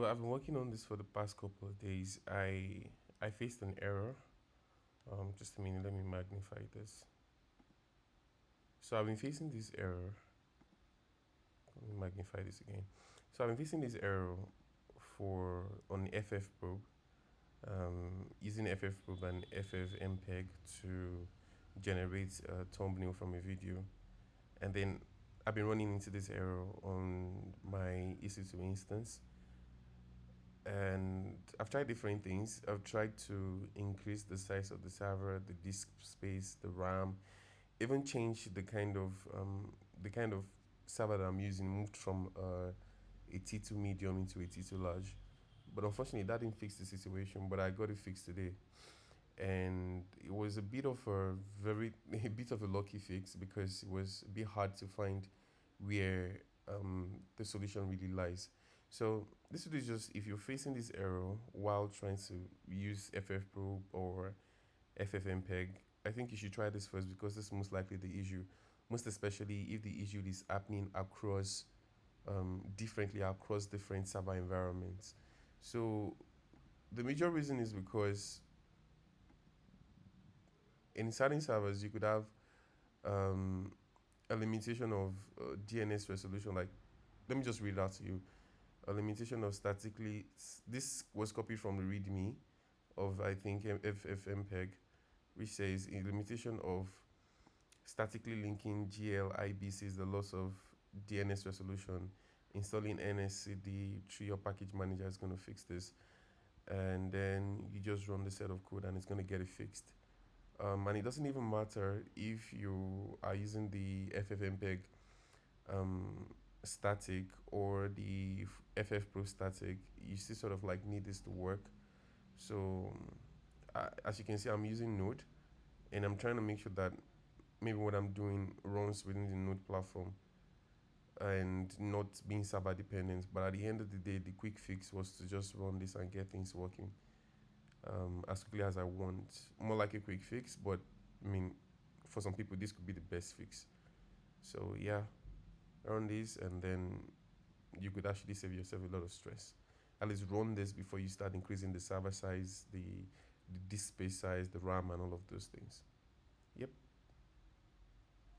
So I've been working on this for the past couple of days. I faced an error. Just a minute, let me magnify this. So I've been facing this error. Let me magnify this again. So I've been facing this error for on ffprobe, using ffprobe and ffmpeg to generate a thumbnail from a video, and then I've been running into this error on my EC2 instance. And I've tried different things. I've tried to increase the size of the server, the disk space, the RAM, even change the kind of server that I'm using. Moved from a T2 medium into a T2 large, but unfortunately that didn't fix the situation. But I got it fixed today, and it was a bit of a bit of a lucky fix because it was a bit hard to find where the solution really lies. So this is just if you're facing this error while trying to use ffprobe or ffmpeg, I think you should try this first because this is most likely the issue, most especially if the issue is happening across differently across different server environments. So the major reason is because in certain servers you could have um, a limitation of DNS resolution. Like, let me just read it out to you. A limitation of statically. This was copied from the README of I think FFmpeg, which says a limitation of statically linking GLIBC is the loss of DNS resolution. Installing nscd through your package manager is going to fix this, and then you just run the set of code and it's going to get it fixed. And it doesn't even matter if you are using the ffmpeg um, static or the ffprobe static. You still sort of like need this to work. So as you can see, I'm using Node, and I'm trying to make sure that maybe what I'm doing runs within the Node platform and not being server dependent. But at the end of the day, the quick fix was to just run this and get things working as quickly as I want. More like a quick fix, but I mean, for some people, this could be the best fix. So yeah, run this, and then you could actually save yourself a lot of stress. At least run this before you start increasing the server size, the disk space size, the RAM, and all of those things. Yep.